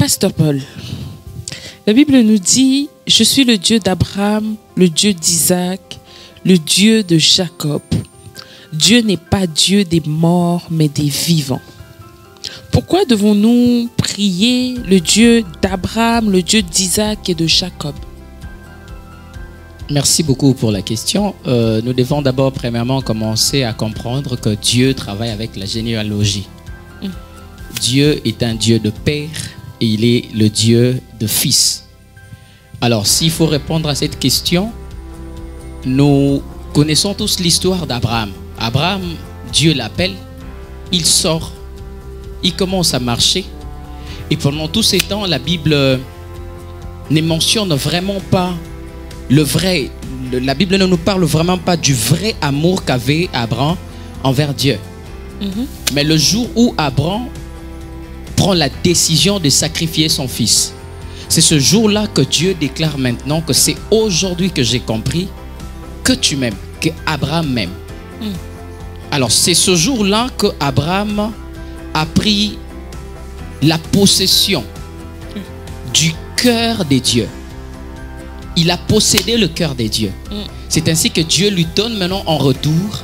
Pasteur Paul, la Bible nous dit « Je suis le Dieu d'Abraham, le Dieu d'Isaac, le Dieu de Jacob. Dieu n'est pas Dieu des morts, mais des vivants. » Pourquoi devons-nous prier le Dieu d'Abraham, le Dieu d'Isaac et de Jacob? Merci beaucoup pour la question. Nous devons d'abord, premièrement, commencer à comprendre que Dieu travaille avec la généalogie. Dieu est un Dieu de père et il est le Dieu de fils. Alors, s'il faut répondre à cette question, nous connaissons tous l'histoire d'Abraham. Abraham, Dieu l'appelle, il sort, il commence à marcher. Et pendant tous ces temps, la Bible ne mentionne vraiment pas le vrai. La Bible ne nous parle vraiment pas du vrai amour qu'avait Abraham envers Dieu. Mais le jour où Abraham prend la décision de sacrifier son fils, c'est ce jour-là que Dieu déclare maintenant que c'est aujourd'hui que j'ai compris que tu m'aimes, que Abraham m'aime. Alors c'est ce jour-là que Abraham a pris la possession du cœur des dieux. Il a possédé le cœur des dieux. C'est ainsi que Dieu lui donne maintenant en retour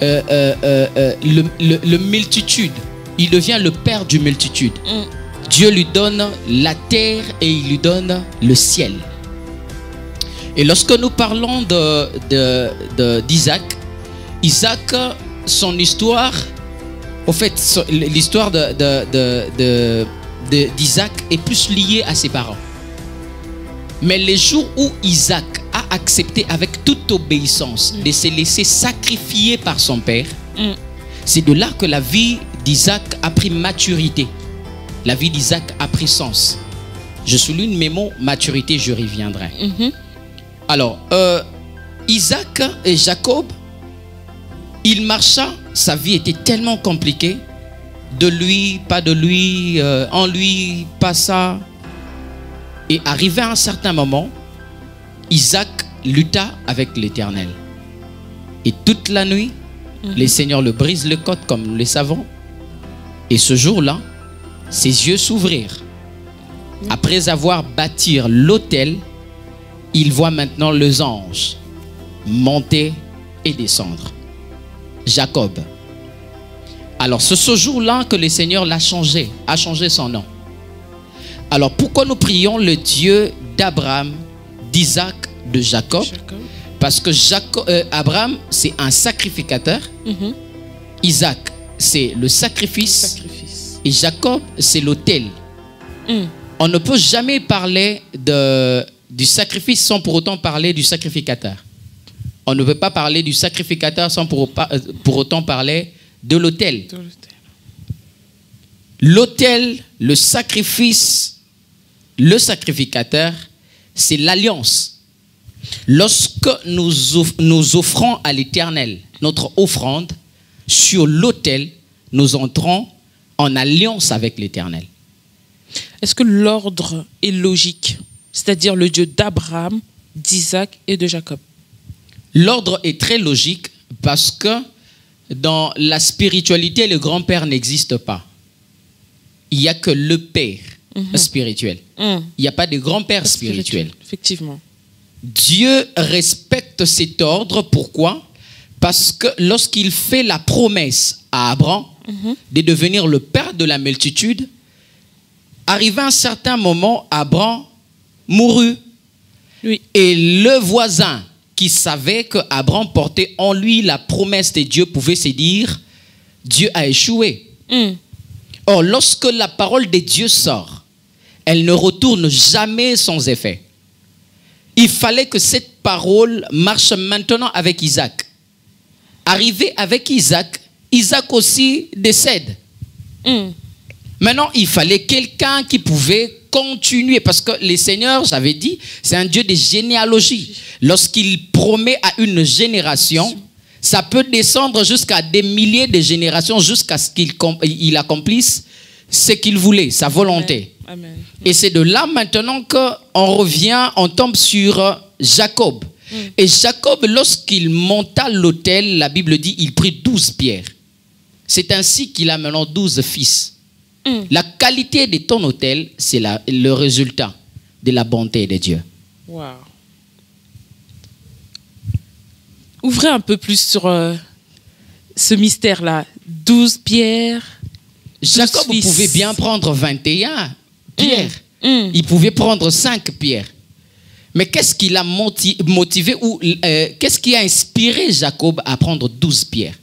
le multitude. Il devient le père du multitude. Dieu lui donne la terre et il lui donne le ciel. Et lorsque nous parlons d'Isaac, Isaac, son histoire, au fait, l'histoire d'Isaac est plus liée à ses parents. Mais les jours où Isaac a accepté avec toute obéissance de se laisser sacrifier par son père, c'est de là que la vie d'Isaac a pris maturité. La vie d'Isaac a pris sens. Je souligne mes mots, maturité, je reviendrai. Alors, Isaac et Jacob, il marcha, sa vie était tellement compliquée. De lui, pas de lui, en lui, pas ça. Et arrivé à un certain moment, Isaac lutta avec l'Éternel. Et toute la nuit, le Seigneur le brise le côte comme nous le savons. Et ce jour-là, ses yeux s'ouvrirent. Après avoir bâti l'autel, il voit maintenant les anges monter et descendre. Jacob. Alors c'est ce jour-là que le Seigneur l'a changé, a changé son nom. Alors pourquoi nous prions le Dieu d'Abraham, d'Isaac, de Jacob? Parce que Abraham, c'est un sacrificateur. Isaac, c'est le sacrifice. Et Jacob, c'est l'autel. On ne peut jamais parler du sacrifice sans pour autant parler du sacrificateur. On ne peut pas parler du sacrificateur sans pour autant parler de l'autel. L'autel, le sacrifice, le sacrificateur, c'est l'alliance. Lorsque nous offrons à l'Éternel notre offrande, sur l'autel, nous entrons en alliance avec l'Éternel. Est-ce que l'ordre est logique? C'est-à-dire le Dieu d'Abraham, d'Isaac et de Jacob? L'ordre est très logique parce que dans la spiritualité, le grand-père n'existe pas. Il n'y a que le père spirituel. Il n'y a pas de grand-père spirituel. Effectivement. Dieu respecte cet ordre. Pourquoi? Parce que lorsqu'il fait la promesse à Abraham de devenir le père de la multitude, arrivé à un certain moment, Abraham mourut. Et le voisin qui savait que Abraham portait en lui la promesse de Dieu pouvait se dire, Dieu a échoué. Or, lorsque la parole de Dieu sort, elle ne retourne jamais sans effet. Il fallait que cette parole marche maintenant avec Isaac. Arrivé avec Isaac, Isaac aussi décède. Maintenant, il fallait quelqu'un qui pouvait continuer. Parce que le Seigneur, j'avais dit, c'est un Dieu de généalogie. Lorsqu'il promet à une génération, ça peut descendre jusqu'à des milliers de générations jusqu'à ce qu'il accomplisse ce qu'il voulait, sa volonté. Amen. Et c'est de là maintenant qu'on revient, on tombe sur Jacob. Et Jacob, lorsqu'il monta l'autel, la Bible dit, il prit 12 pierres. C'est ainsi qu'il a maintenant 12 fils. La qualité de ton autel, c'est le résultat de la bonté de Dieu. Wow. Ouvrez un peu plus sur ce mystère-là. 12 pierres. Jacob pouvait bien prendre 21 pierres. Il pouvait prendre 5 pierres. Mais qu'est-ce qui l'a motivé ou qu'est-ce qui a inspiré Jacob à prendre 12 pierres?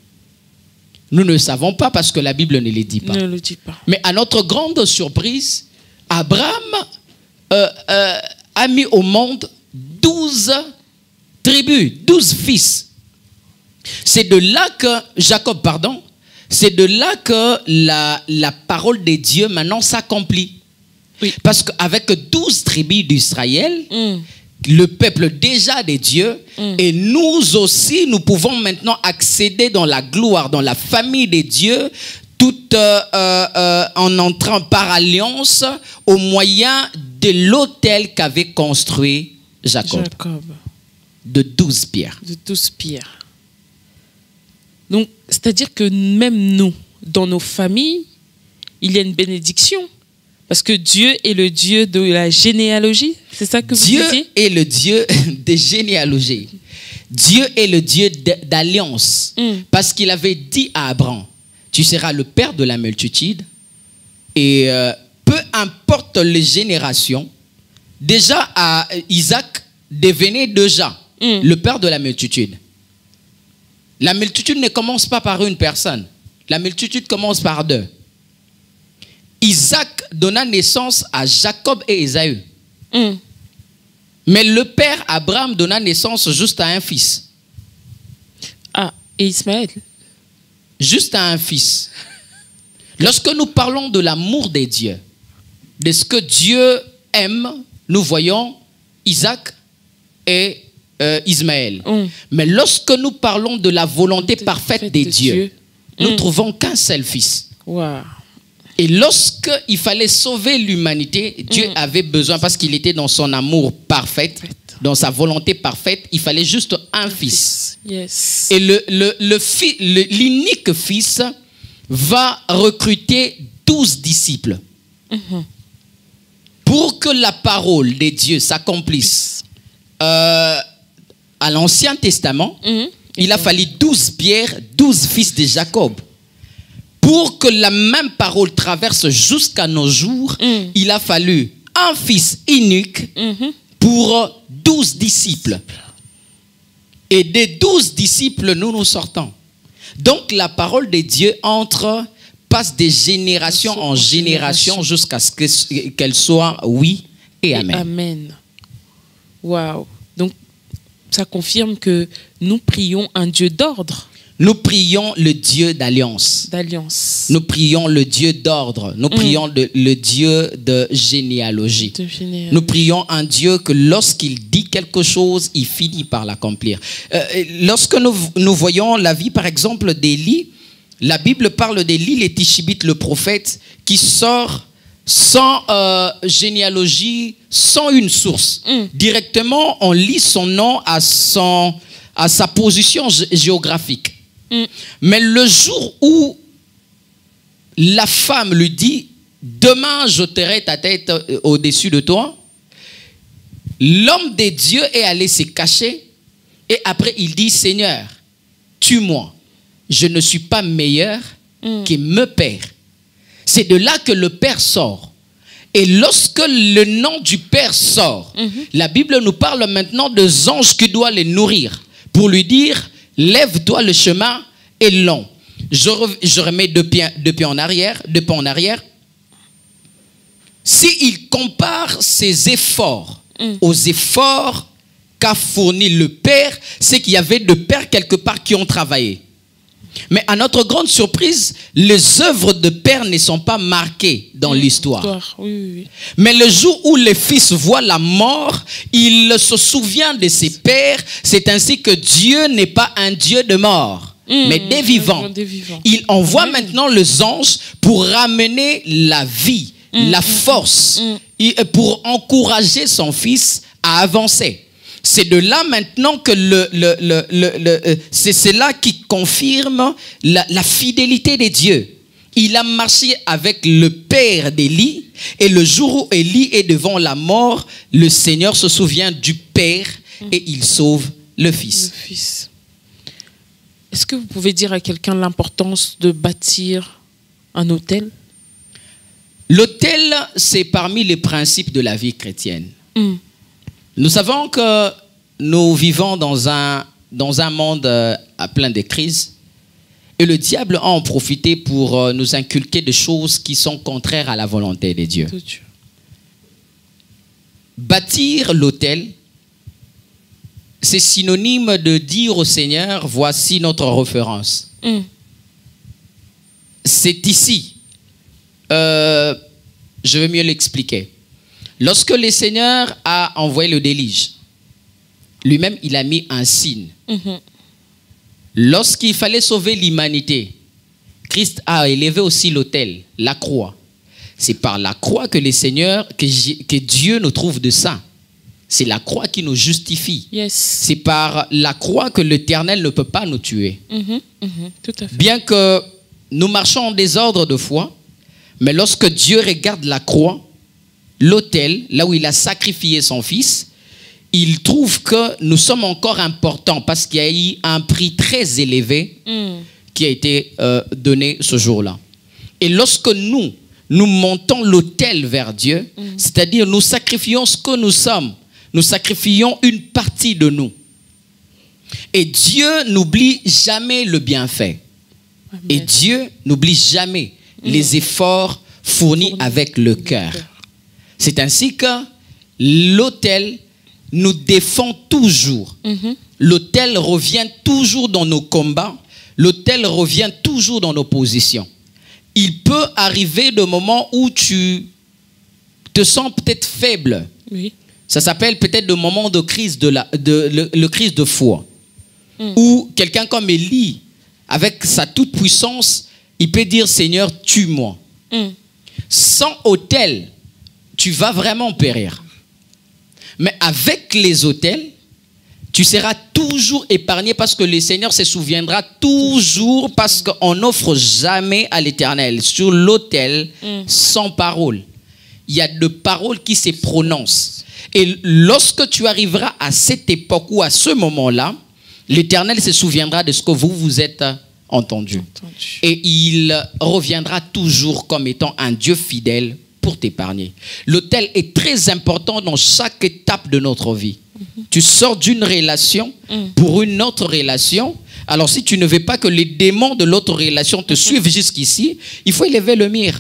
Nous ne le savons pas parce que la Bible ne le dit pas. Ne le dit pas. Mais à notre grande surprise, Abraham a mis au monde 12 tribus, 12 fils. C'est de là que, Jacob, pardon, c'est de là que la parole de Dieu maintenant s'accomplit. Oui. Parce qu'avec 12 tribus d'Israël, le peuple déjà de Dieu, et nous aussi, nous pouvons maintenant accéder dans la gloire, dans la famille de Dieu, tout en entrant par alliance au moyen de l'autel qu'avait construit Jacob. De 12 pierres. De 12 pierres. Donc, c'est-à-dire que même nous, dans nos familles, il y a une bénédiction. Parce que Dieu est le Dieu de la généalogie. C'est ça que vous disiez? Dieu est le Dieu de généalogie. Dieu est le Dieu d'alliance. Parce qu'il avait dit à Abraham, tu seras le père de la multitude. Et peu importe les générations, déjà Isaac devenait déjà le père de la multitude. La multitude ne commence pas par une personne. La multitude commence par 2. Isaac donna naissance à Jacob et Ésaü. Mais le père Abraham donna naissance juste à un fils. Ah, et Ismaël? Juste à un fils. Lorsque nous parlons de l'amour des dieux, de ce que Dieu aime, nous voyons Isaac et Ismaël. Mais lorsque nous parlons de la volonté parfaite des dieux, nous trouvons qu'un seul fils. Wow. Et lorsqu'il fallait sauver l'humanité, Dieu avait besoin, parce qu'il était dans son amour parfait, dans sa volonté parfaite, il fallait juste un fils. Yes. Et l'unique fils va recruter 12 disciples. Pour que la parole de Dieu s'accomplisse à l'Ancien Testament, il a fallu 12 pierres, 12 fils de Jacob. Pour que la même parole traverse jusqu'à nos jours, il a fallu un fils unique pour 12 disciples. Et des 12 disciples, nous sortons. Donc la parole de Dieu passe de génération en génération jusqu'à ce qu'elle soit oui et amen. Amen. Waouh. Donc ça confirme que nous prions un Dieu d'ordre. Nous prions le Dieu d'alliance. Nous prions le Dieu d'ordre. Nous prions le Dieu de généalogie. Nous prions un Dieu que lorsqu'il dit quelque chose, il finit par l'accomplir. Lorsque nous voyons la vie, par exemple, d'Élie, la Bible parle d'Élie, les Tishbite, le prophète, qui sort sans généalogie, sans une source. Directement, on lit son nom à sa position géographique. Mais le jour où la femme lui dit « Demain, j'ôterai ta tête au-dessus de toi », l'homme de Dieu est allé se cacher et après il dit « Seigneur, tue-moi, je ne suis pas meilleur que mon père ». C'est de là que le père sort. Et lorsque le nom du père sort, la Bible nous parle maintenant des anges qui doivent les nourrir pour lui dire « Lève-toi, le chemin est long ». Je remets deux pieds en arrière. S'il compare ses efforts aux efforts qu'a fourni le père, c'est qu'il y avait deux pères quelque part qui ont travaillé. Mais à notre grande surprise, les œuvres de père ne sont pas marquées dans l'histoire. Oui. Mais le jour où le fils voit la mort, il se souvient de ses pères. C'est ainsi que Dieu n'est pas un Dieu de mort, mais des vivants. Il envoie maintenant les anges pour ramener la vie, la force, pour encourager son fils à avancer. C'est de là maintenant que c'est cela qui confirme la fidélité de Dieu. Il a marché avec le père d'Élie, et le jour où Élie est devant la mort, le Seigneur se souvient du père et il sauve le fils. Le fils. Est-ce que vous pouvez dire à quelqu'un l'importance de bâtir un autel? L'autel, c'est parmi les principes de la vie chrétienne. Nous savons que nous vivons dans un monde à plein de crises. Et le diable a en profité pour nous inculquer des choses qui sont contraires à la volonté de Dieu. Bâtir l'autel, c'est synonyme de dire au Seigneur, voici notre référence. C'est ici. Je vais mieux l'expliquer. Lorsque le Seigneur a envoyé le déluge, lui-même, il a mis un signe. Lorsqu'il fallait sauver l'humanité, Christ a élevé aussi l'autel, la croix. C'est par la croix que le Seigneur, que Dieu nous trouve de saints. C'est la croix qui nous justifie. Yes. C'est par la croix que l'Éternel ne peut pas nous tuer. Tout à fait. Bien que nous marchons en désordre de foi, mais lorsque Dieu regarde la croix, l'autel, là où il a sacrifié son fils, il trouve que nous sommes encore importants parce qu'il y a eu un prix très élevé qui a été donné ce jour-là. Et lorsque nous montons l'autel vers Dieu, c'est-à-dire nous sacrifions ce que nous sommes, nous sacrifions une partie de nous. Et Dieu n'oublie jamais le bienfait. Amen. Et Dieu n'oublie jamais les efforts fournis avec le cœur. C'est ainsi que l'autel nous défend toujours. L'autel revient toujours dans nos combats. L'autel revient toujours dans nos positions. Il peut arriver de moments où tu te sens peut-être faible. Oui. Ça s'appelle peut-être le moment de crise le crise de foi. Où quelqu'un comme Élie, avec sa toute puissance, il peut dire Seigneur, tue-moi. Sans autel, tu vas vraiment périr. Mais avec les autels, tu seras toujours épargné parce que le Seigneur se souviendra toujours, parce qu'on n'offre jamais à l'Éternel sur l'autel sans parole. Il y a de paroles qui se prononcent. Et lorsque tu arriveras à cette époque ou à ce moment-là, l'Éternel se souviendra de ce que vous êtes entendu. Et il reviendra toujours comme étant un Dieu fidèle pour t'épargner. L'autel est très important dans chaque étape de notre vie. Tu sors d'une relation pour une autre relation. Alors si tu ne veux pas que les démons de l'autre relation te suivent jusqu'ici, il faut élever le mur.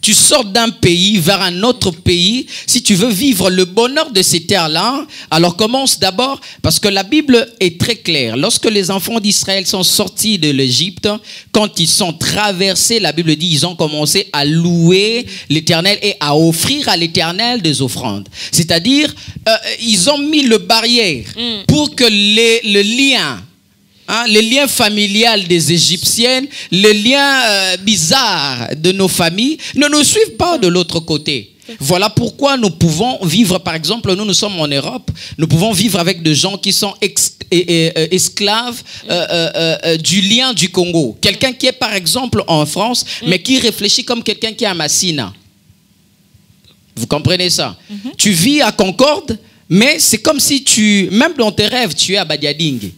Tu sors d'un pays vers un autre pays. Si tu veux vivre le bonheur de ces terres-là, alors commence d'abord, parce que la Bible est très claire. Lorsque les enfants d'Israël sont sortis de l'Égypte, quand ils sont traversés, la Bible dit, ils ont commencé à louer l'Éternel et à offrir à l'Éternel des offrandes. C'est-à-dire, ils ont mis le barrière pour que le lien... le lien familial des Égyptiennes, le lien bizarre de nos familles ne nous suivent pas de l'autre côté. Voilà pourquoi nous pouvons vivre, par exemple, nous sommes en Europe, nous pouvons vivre avec des gens qui sont esclaves du lien du Congo. Quelqu'un qui est, par exemple, en France, mais qui réfléchit comme quelqu'un qui est à Massina. Vous comprenez ça? Tu vis à Concorde, mais c'est comme si même dans tes rêves, tu es à Badiadingue.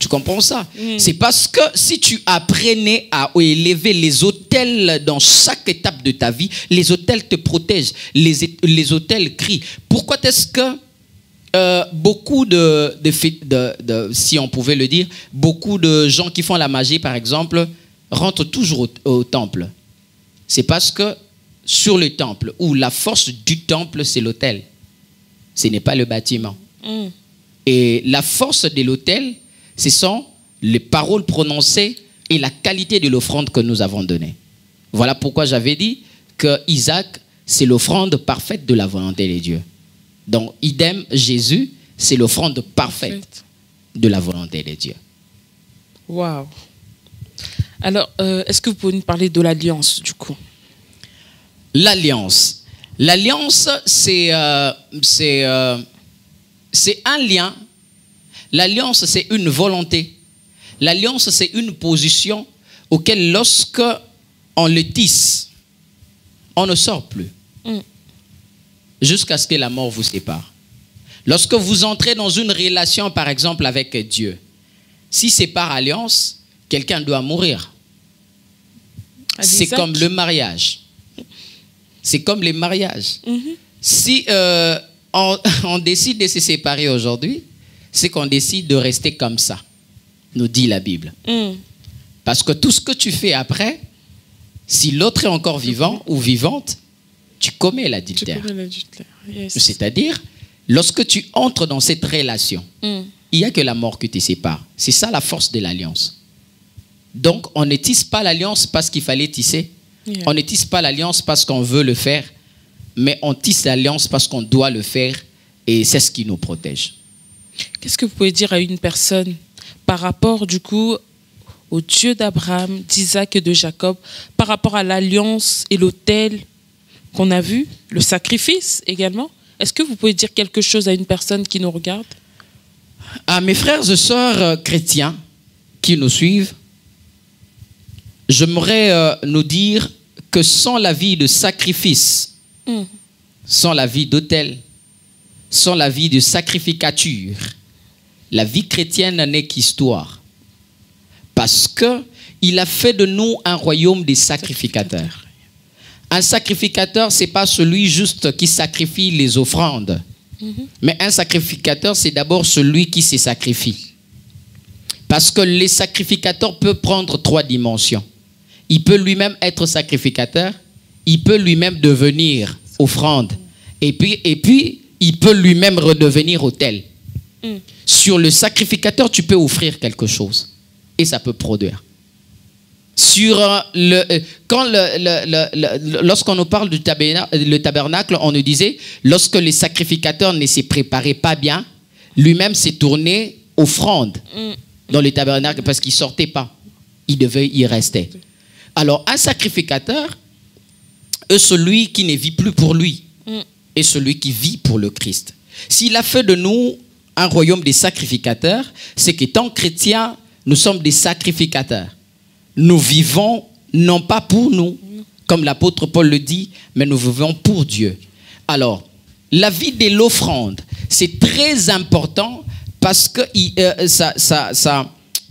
Tu comprends ça? C'est parce que si tu apprenais à élever les autels dans chaque étape de ta vie, les autels te protègent, les autels crient. Pourquoi est-ce que beaucoup si on pouvait le dire, beaucoup de gens qui font la magie, par exemple, rentrent toujours au temple? C'est parce que sur le temple, où la force du temple, c'est l'autel. Ce n'est pas le bâtiment. Et la force de l'autel, ce sont les paroles prononcées et la qualité de l'offrande que nous avons donnée. Voilà pourquoi j'avais dit que Isaac, c'est l'offrande parfaite de la volonté de Dieu. Donc, idem, Jésus, c'est l'offrande parfaite de la volonté de Dieu. Waouh. Alors, est-ce que vous pouvez nous parler de l'alliance, du coup? L'alliance. L'alliance, c'est un lien. L'alliance, c'est une volonté. L'alliance, c'est une position auquel lorsque on le tisse, on ne sort plus. Jusqu'à ce que la mort vous sépare. Lorsque vous entrez dans une relation, par exemple, avec Dieu, si c'est par alliance, quelqu'un doit mourir. C'est comme le mariage. C'est comme les mariages. Si on décide de se séparer aujourd'hui, c'est qu'on décide de rester comme ça, nous dit la Bible. Parce que tout ce que tu fais après, si l'autre est encore vivant ou vivante, tu commets l'adultère. Yes. C'est-à-dire, lorsque tu entres dans cette relation, il n'y a que la mort qui te sépare. C'est ça la force de l'alliance. Donc, on ne tisse pas l'alliance parce qu'il fallait tisser. Yeah. On ne tisse pas l'alliance parce qu'on veut le faire. Mais on tisse l'alliance parce qu'on doit le faire. Et c'est ce qui nous protège. Qu'est-ce que vous pouvez dire à une personne par rapport, du coup, au Dieu d'Abraham, d'Isaac et de Jacob, par rapport à l'alliance et l'autel qu'on a vu, le sacrifice également? Est-ce que vous pouvez dire quelque chose à une personne qui nous regarde? À mes frères et sœurs chrétiens qui nous suivent, j'aimerais nous dire que sans la vie de sacrifice, sans la vie d'autel, sans la vie de sacrificature, la vie chrétienne n'est qu'histoire. Parce qu'il a fait de nous un royaume des sacrificateurs. Un sacrificateur, ce n'est pas celui juste qui sacrifie les offrandes. Mais un sacrificateur, c'est d'abord celui qui se sacrifie. Parce que les sacrificateurs peuvent prendre 3 dimensions. Il peut lui-même être sacrificateur, il peut lui-même devenir offrande, et puis il peut lui-même redevenir autel. Sur le sacrificateur, tu peux offrir quelque chose, et ça peut produire. Lorsqu'on nous parle du tabernacle, on nous disait, lorsque les sacrificateurs ne se préparaient pas bien, lui-même s'est tourné offrande dans le tabernacle parce qu'il ne sortait pas. Il devait y rester. Alors, un sacrificateur est celui qui ne vit plus pour lui, et celui qui vit pour le Christ. S'il a fait de nous un royaume des sacrificateurs, c'est qu'étant chrétiens, nous sommes des sacrificateurs. Nous vivons non pas pour nous, comme l'apôtre Paul le dit, mais nous vivons pour Dieu. Alors, la vie de l'offrande, c'est très important parce que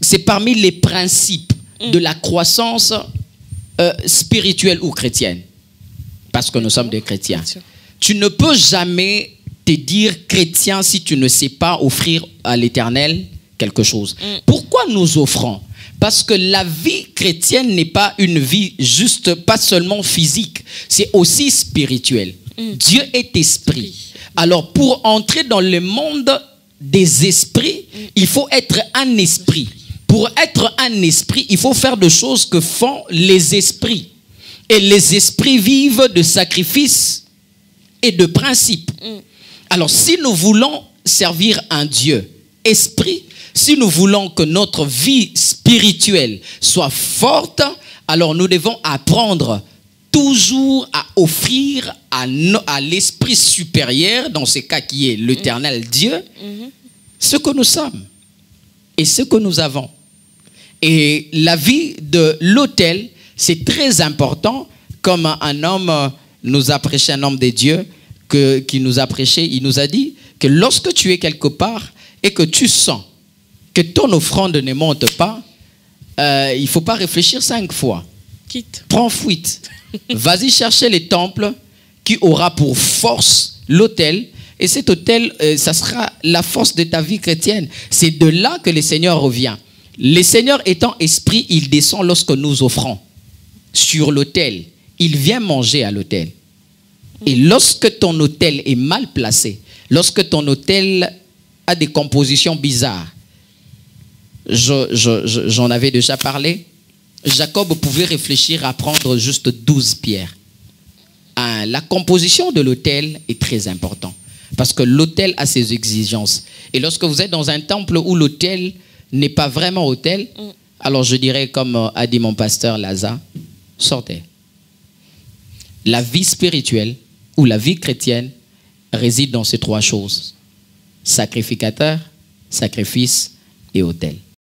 c'est parmi les principes de la croissance spirituelle ou chrétienne. Parce que nous sommes des chrétiens. Tu ne peux jamais te dire chrétien si tu ne sais pas offrir à l'Éternel quelque chose. Pourquoi nous offrons? Parce que la vie chrétienne n'est pas une vie juste, pas seulement physique, c'est aussi spirituel. Dieu est esprit. Alors pour entrer dans le monde des esprits, il faut être un esprit. Pour être un esprit, il faut faire des choses que font les esprits. Et les esprits vivent de sacrifices et de principes. Alors si nous voulons servir un Dieu esprit, si nous voulons que notre vie spirituelle soit forte, alors nous devons apprendre toujours à offrir à l'esprit supérieur, dans ce cas qui est l'éternel Dieu, ce que nous sommes et ce que nous avons. Et la vie de l'autel, c'est très important, comme un homme nous a prêché, un homme de Dieu qui nous a prêché, il nous a dit que lorsque tu es quelque part et que tu sens que ton offrande ne monte pas, il ne faut pas réfléchir 5 fois. Quitte. Prends fuite. Vas-y chercher les temples qui aura pour force l'autel. Et cet autel, ça sera la force de ta vie chrétienne. C'est de là que le Seigneur revient. Le Seigneur étant esprit, il descend lorsque nous offrons sur l'autel. Il vient manger à l'autel. Et lorsque ton autel est mal placé, lorsque ton autel a des compositions bizarres, j'en avais déjà parlé, Jacob pouvait réfléchir à prendre juste 12 pierres. La composition de l'autel est très importante parce que l'autel a ses exigences. Et lorsque vous êtes dans un temple où l'autel n'est pas vraiment autel, alors je dirais, comme a dit mon pasteur Lazare, sortez. La vie spirituelle ou la vie chrétienne réside dans ces 3 choses: sacrificateur, sacrifice et autel.